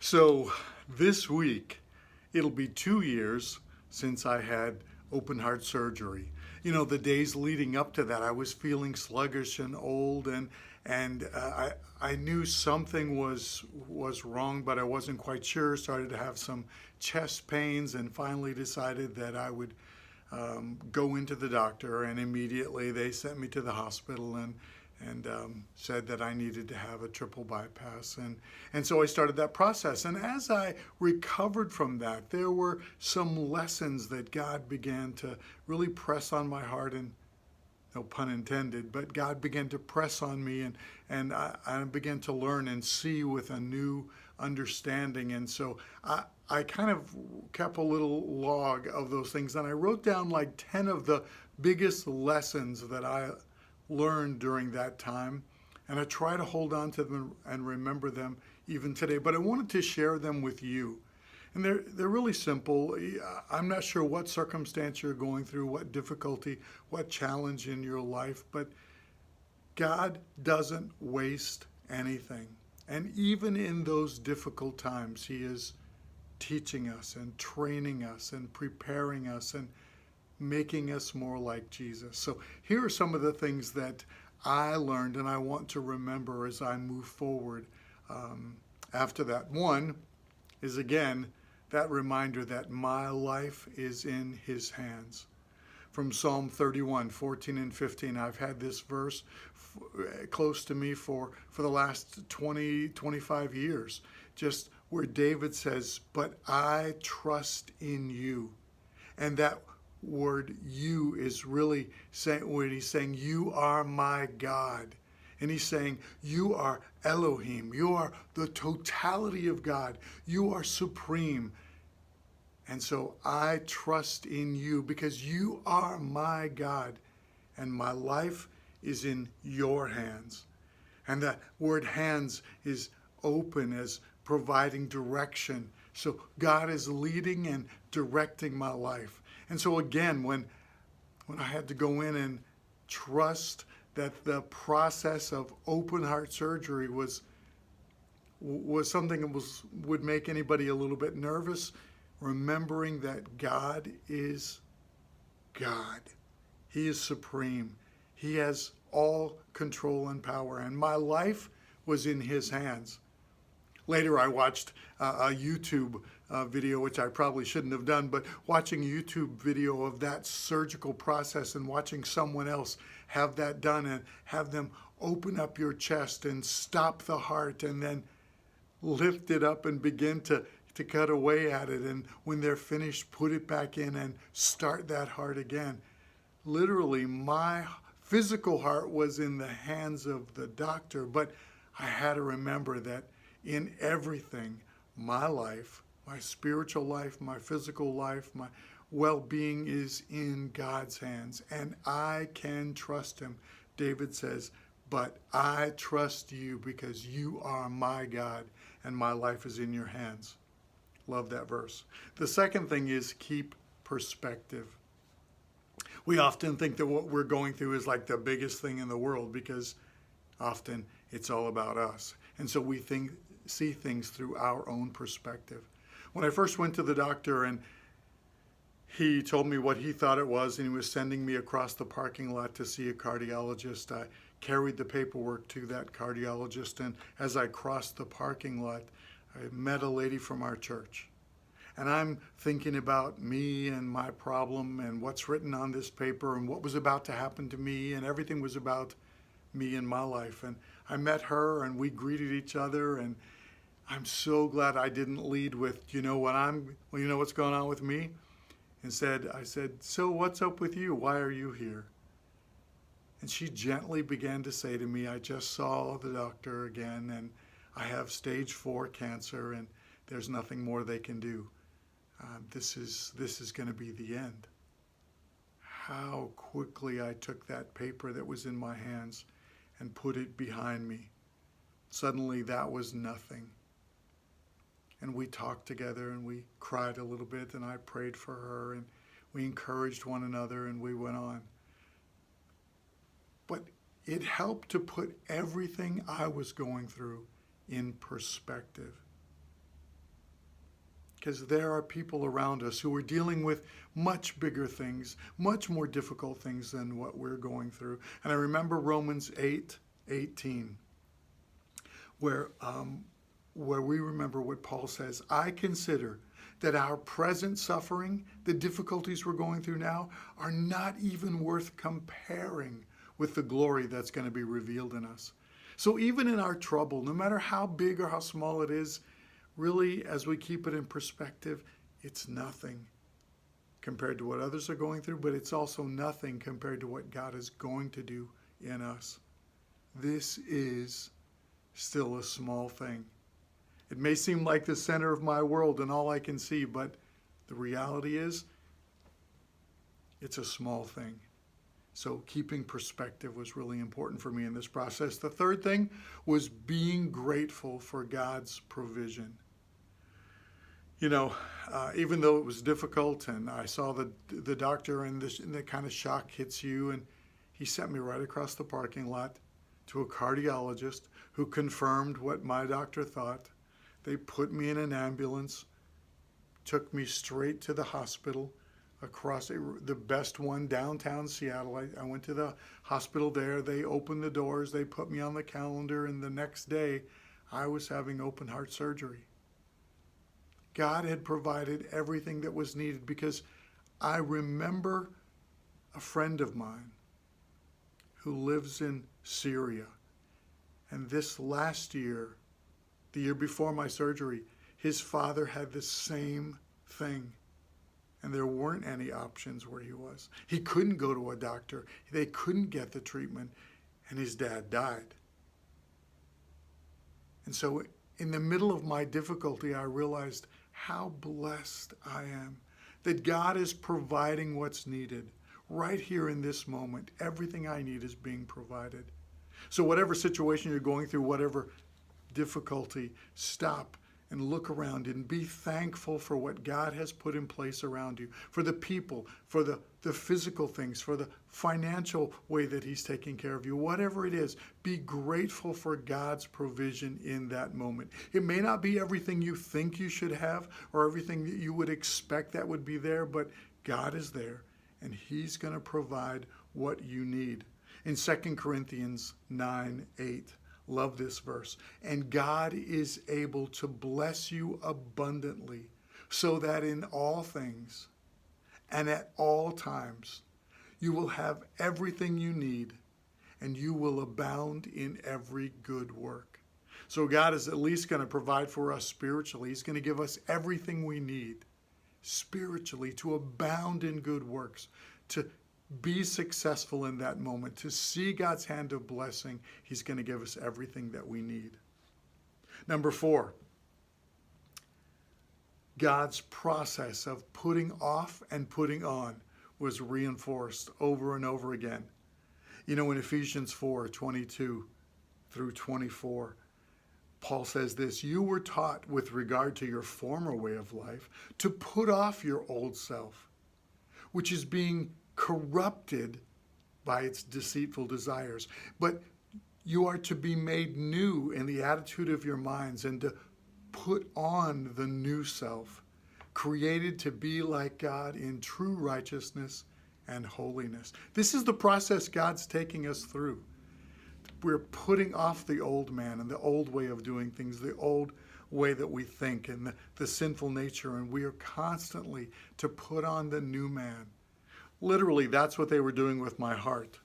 So this week, it'll be 2 years since I had open heart surgery. You know, the days leading up to that, I was feeling sluggish and old, and I knew something was wrong, but I wasn't quite sure. Started to have some chest pains, and finally decided that I would go into the doctor, and immediately they sent me to the hospital and said that I needed to have a triple bypass. And so I started that process. And as I recovered from that, there were some lessons that God began to really press on my heart, and no pun intended, but God began to press on me, and I began to learn and see with a new understanding. And so I kind of kept a little log of those things, and I wrote down like 10 of the biggest lessons that I learned during that time. And I try to hold on to them and remember them even today. But I wanted to share them with you. And they're really simple. I'm not sure what circumstance you're going through, what difficulty, what challenge in your life, but God doesn't waste anything. And even in those difficult times, He is teaching us and training us and preparing us and making us more like Jesus. So here are some of the things that I learned and I want to remember as I move forward after that. One is, again, that reminder that my life is in His hands. From Psalm 31, 14 and 15, I've had this verse close to me for the last 20, 25 years, just where David says, "But I trust in you." And that word "you" is really saying, when he's saying, "You are my God." And he's saying, "You are Elohim. You are the totality of God. You are supreme. And so I trust in you because you are my God, and my life is in your hands." And that word "hands" is open as providing direction. So God is leading and directing my life. And so again, when I had to go in and trust that the process of open heart surgery was something that would make anybody a little bit nervous, remembering that God is God. He is supreme. He has all control and power, and my life was in His hands. Later, I watched a YouTube video, which I probably shouldn't have done, but watching a YouTube video of that surgical process and watching someone else have that done and have them open up your chest and stop the heart and then lift it up and begin to cut away at it. And when they're finished, put it back in and start that heart again. Literally, my physical heart was in the hands of the doctor, but I had to remember that in everything, my life, my spiritual life, my physical life, my well-being is in God's hands, and I can trust Him. David says, "But I trust you because you are my God, and my life is in your hands." Love that verse. The second thing is keep perspective. We often think that what we're going through is like the biggest thing in the world because often it's all about us. And so we see things through our own perspective. When I first went to the doctor and he told me what he thought it was, and he was sending me across the parking lot to see a cardiologist, I carried the paperwork to that cardiologist, and as I crossed the parking lot, I met a lady from our church. And I'm thinking about me and my problem and what's written on this paper and what was about to happen to me, and everything was about me and my life. And I met her and we greeted each other, and I'm so glad I didn't lead with, you know what's going on with me? Instead, I said, "So what's up with you? Why are you here?" And she gently began to say to me, "I just saw the doctor again, and I have stage 4 cancer, and there's nothing more they can do. This is going to be the end." How quickly I took that paper that was in my hands and put it behind me. Suddenly that was nothing. And we talked together and we cried a little bit, and I prayed for her, and we encouraged one another, and we went on. But it helped to put everything I was going through in perspective. because there are people around us who are dealing with much bigger things, much more difficult things than what we're going through. And I remember Romans 8:18, where we remember what Paul says. I consider that our present suffering, the difficulties we're going through now, are not even worth comparing with the glory that's going to be revealed in us. So even in our trouble, no matter how big or how small it is, really, as we keep it in perspective, it's nothing compared to what others are going through, but it's also nothing compared to what God is going to do in us. This is still a small thing. It may seem like the center of my world and all I can see, but the reality is it's a small thing. So keeping perspective was really important for me in this process. The third thing was being grateful for God's provision. You know, even though it was difficult and I saw the doctor and the kind of shock hits you, and he sent me right across the parking lot to a cardiologist who confirmed what my doctor thought. They put me in an ambulance, took me straight to the hospital across the best one downtown Seattle. I went to the hospital there. They opened the doors. They put me on the calendar, and the next day I was having open heart surgery. God had provided everything that was needed, because I remember a friend of mine who lives in Syria, and this last year, the year before my surgery, his father had the same thing. And there weren't any options where he was. He couldn't go to a doctor. They couldn't get the treatment. And his dad died. And so in the middle of my difficulty, I realized how blessed I am that God is providing what's needed right here in this moment. Everything I need is being provided. So whatever situation you're going through, whatever difficulty, stop and look around and be thankful for what God has put in place around you, for the people, for the physical things, for the financial way that he's taking care of you. Whatever it is, be grateful for God's provision in that moment. It may not be everything you think you should have or everything that you would expect that would be there, but God is there and he's going to provide what you need. In 2 Corinthians 9:8, love this verse. And God is able to bless you abundantly, so that in all things and at all times you will have everything you need, and you will abound in every good work. So God is at least going to provide for us spiritually. He's going to give us everything we need spiritually to abound in good works, to be successful in that moment, to see God's hand of blessing. He's going to give us everything that we need. Number 4, God's process of putting off and putting on was reinforced over and over again. You know, in Ephesians 4:22 through 24, Paul says this: you were taught with regard to your former way of life to put off your old self, which is being corrupted by its deceitful desires. But you are to be made new in the attitude of your minds, and to put on the new self, created to be like God in true righteousness and holiness. This is the process God's taking us through. We're putting off the old man and the old way of doing things, the old way that we think, and the sinful nature, and we are constantly to put on the new man. Literally, that's what they were doing with my heart.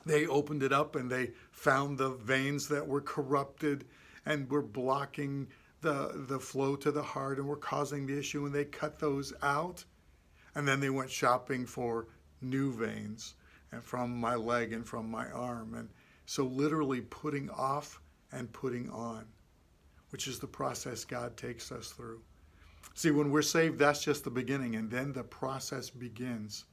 They opened it up and they found the veins that were corrupted and were blocking the flow to the heart and were causing the issue, and they cut those out. And then they went shopping for new veins, and from my leg and from my arm. And so literally putting off and putting on, which is the process God takes us through. See, when we're saved, that's just the beginning, and then the process begins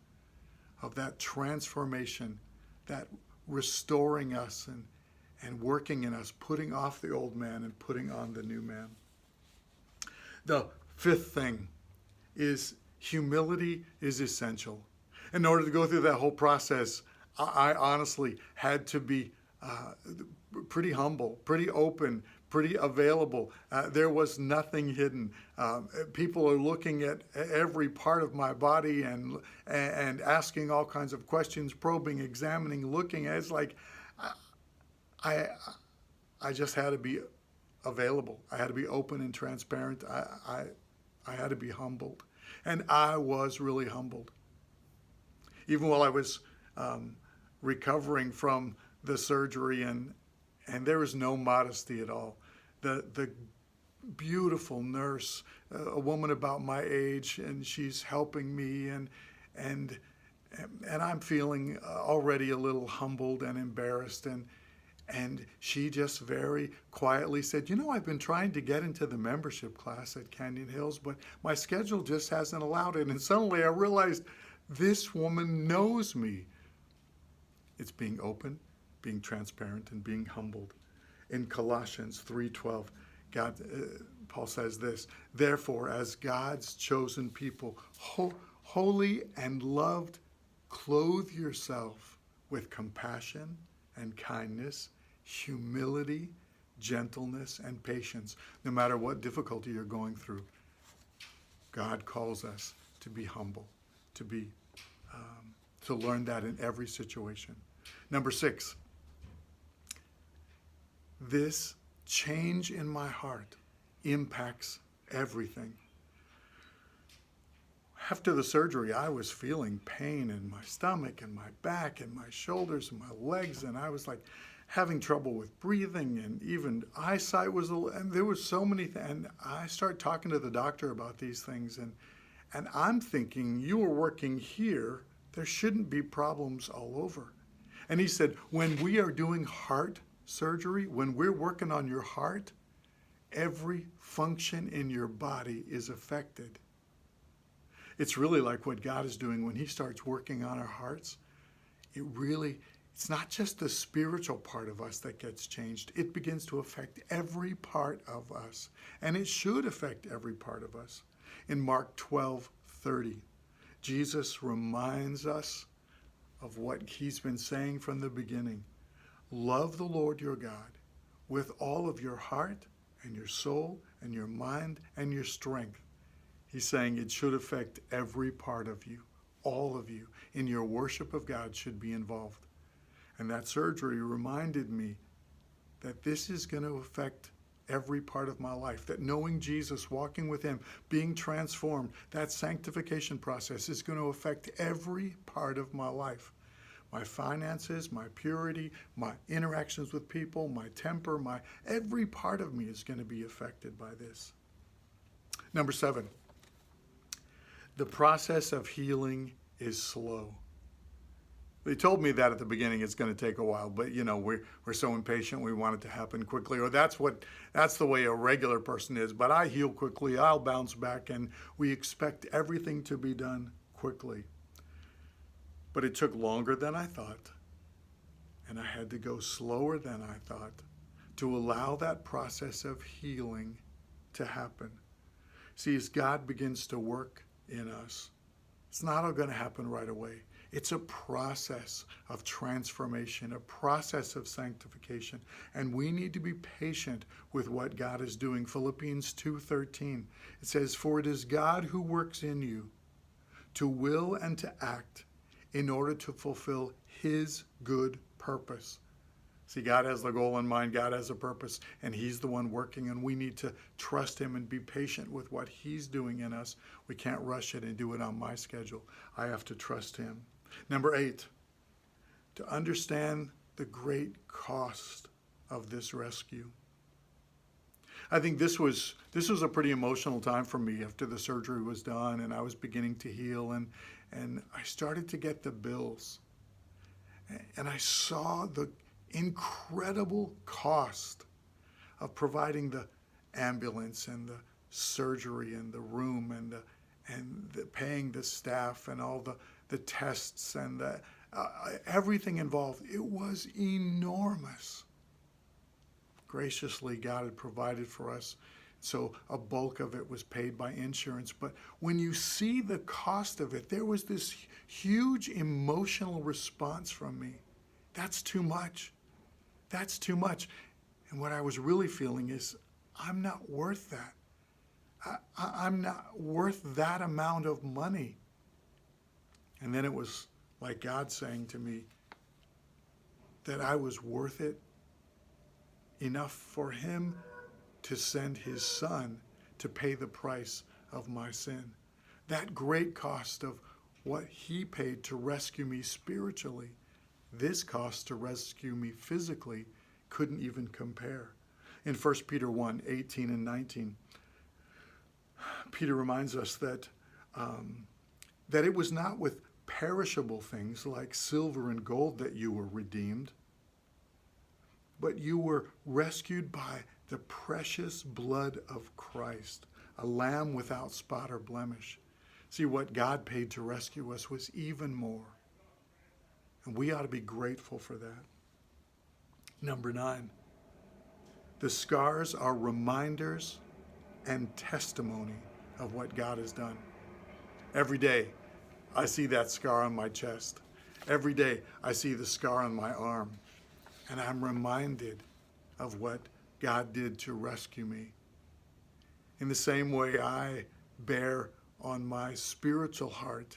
of that transformation, that restoring us and working in us, putting off the old man and putting on the new man. The 5th thing is humility is essential. In order to go through that whole process, I honestly had to be pretty humble, pretty open, pretty available. There was nothing hidden. People are looking at every part of my body and asking all kinds of questions, probing, examining, looking. It's like I I just had to be available. I had to be open and transparent. I had to be humbled, and I was really humbled. Even while I was recovering from the surgery, and there was no modesty at all. The beautiful nurse, a woman about my age, and she's helping me, and I'm feeling already a little humbled and embarrassed, and she just very quietly said, I've been trying to get into the membership class at Canyon Hills, but my schedule just hasn't allowed it. And suddenly I realized this woman knows me. It's being open, being transparent, and being humbled. In Colossians 3:12, Paul says this, therefore, as God's chosen people, holy and loved, clothe yourself with compassion and kindness, humility, gentleness, and patience. No matter what difficulty you're going through, God calls us to be humble, to learn that in every situation. Number 6, this change in my heart impacts everything. After the surgery, I was feeling pain in my stomach and my back and my shoulders and my legs, and I was like having trouble with breathing, and even eyesight was, and there was so many things. And I started talking to the doctor about these things, and I'm thinking, you are working here, there shouldn't be problems all over. And he said, when we are doing heart surgery, when we're working on your heart, every function in your body is affected. It's really like what God is doing when he starts working on our hearts. It's not just the spiritual part of us that gets changed. It begins to affect every part of us. And it should affect every part of us. In Mark 12:30, Jesus reminds us of what he's been saying from the beginning. Love the Lord your God with all of your heart and your soul and your mind and your strength. He's saying it should affect every part of you, all of you. In your worship of God should be involved. And that surgery reminded me that this is going to affect every part of my life, that knowing Jesus, walking with him, being transformed, that sanctification process is going to affect every part of my life. My finances, my purity, my interactions with people, my temper, every part of me is going to be affected by this. Number 7, the process of healing is slow. They told me that at the beginning it's going to take a while, but we're so impatient, we want it to happen quickly, or that's the way a regular person is. But I heal quickly, I'll bounce back, and we expect everything to be done quickly. But it took longer than I thought, and I had to go slower than I thought to allow that process of healing to happen. See, as God begins to work in us, it's not all going to happen right away. It's a process of transformation, a process of sanctification, and we need to be patient with what God is doing. Philippians 2:13, it says, for it is God who works in you to will and to act in order to fulfill his good purpose. See, God has the goal in mind, God has a purpose, and he's the one working, and we need to trust him and be patient with what he's doing in us. We can't rush it and do it on my schedule. I have to trust him. Number 8, to understand the great cost of this rescue. I think this was a pretty emotional time for me after the surgery was done and I was beginning to heal, and I started to get the bills. And I saw the incredible cost of providing the ambulance and the surgery and the room and the paying the staff and all the tests and everything involved. It was enormous. Graciously, God had provided for us, so a bulk of it was paid by insurance. But when you see the cost of it, there was this huge emotional response from me. That's too much. That's too much. And what I was really feeling is, I'm not worth that. I'm not worth that amount of money. And then it was like God saying to me that I was worth it enough for him to send his son to pay the price of my sin. That great cost of what he paid to rescue me spiritually, this cost to rescue me physically couldn't even compare. In 1 Peter 1, 18 and 19, Peter reminds us that it was not with perishable things like silver and gold that you were redeemed, but you were rescued by the precious blood of Christ, a lamb without spot or blemish. See, what God paid to rescue us was even more. And we ought to be grateful for that. Number 9, the scars are reminders and testimony of what God has done. Every day, I see that scar on my chest. Every day, I see the scar on my arm. And I'm reminded of what God did to rescue me. In the same way, I bear on my spiritual heart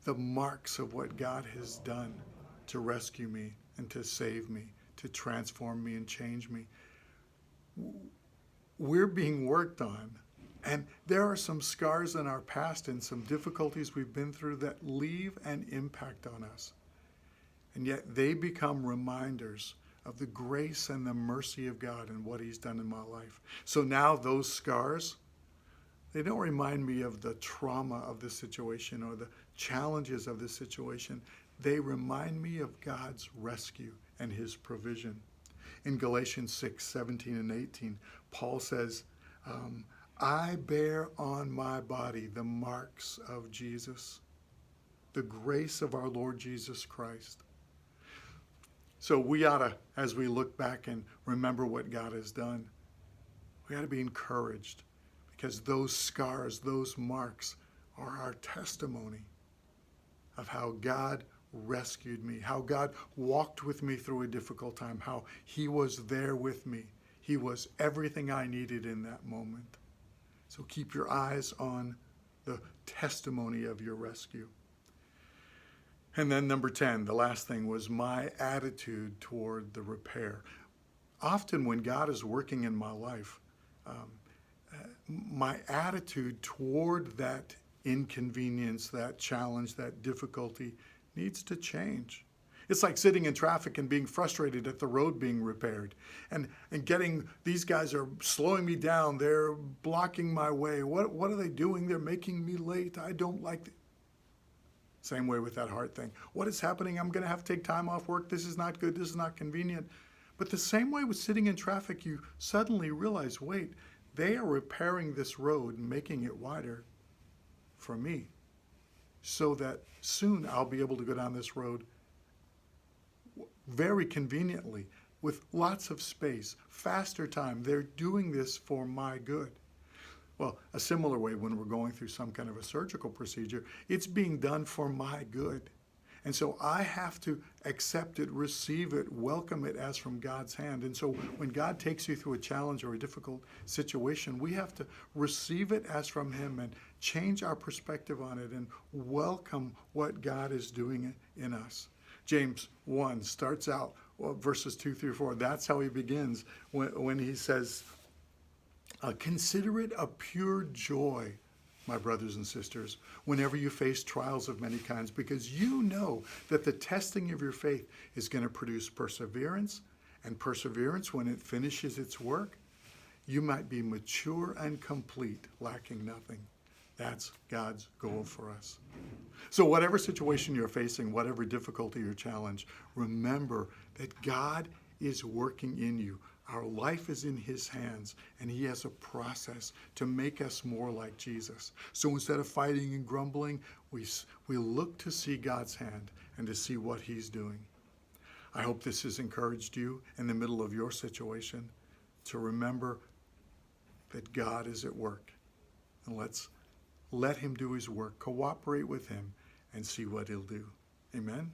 the marks of what God has done to rescue me and to save me, to transform me and change me. We're being worked on. And there are some scars in our past and some difficulties we've been through that leave an impact on us. And yet they become reminders of the grace and the mercy of God and what he's done in my life. So now those scars, they don't remind me of the trauma of the situation or the challenges of the situation. They remind me of God's rescue and his provision. In Galatians 6, 17 and 18, Paul says, I bear on my body the marks of Jesus, the grace of our Lord Jesus Christ. So we ought to, as we look back and remember what God has done, we ought to be encouraged because those scars, those marks are our testimony of how God rescued me, how God walked with me through a difficult time, how he was there with me. He was everything I needed in that moment. So keep your eyes on the testimony of your rescue. And then number 10, the last thing was my attitude toward the repair. Often when God is working in my life, my attitude toward that inconvenience, that challenge, that difficulty needs to change. It's like sitting in traffic and being frustrated at the road being repaired and getting, these guys are slowing me down. They're blocking my way. What are they doing? They're making me late. I don't like it. Same way with that heart thing. What is happening? I'm going to have to take time off work. This is not good. This is not convenient. But the same way with sitting in traffic, you suddenly realize, wait, they are repairing this road and making it wider for me so that soon I'll be able to go down this road very conveniently with lots of space, faster time. They're doing this for my good. Well, a similar way when we're going through some kind of a surgical procedure, it's being done for my good. And so I have to accept it, receive it, welcome it as from God's hand. And so when God takes you through a challenge or a difficult situation, we have to receive it as from him and change our perspective on it and welcome what God is doing in us. James 1 starts out, verses 2 through 4. That's how he begins when he says, consider it a pure joy, my brothers and sisters, whenever you face trials of many kinds, because you know that the testing of your faith is going to produce perseverance, and perseverance, when it finishes its work, you might be mature and complete, lacking nothing. That's God's goal for us. So whatever situation you're facing, whatever difficulty or challenge, remember that God is working in you. Our life is in his hands, and he has a process to make us more like Jesus. So instead of fighting and grumbling, we look to see God's hand and to see what he's doing. I hope this has encouraged you in the middle of your situation to remember that God is at work. And let's let him do his work, cooperate with him, and see what he'll do. Amen.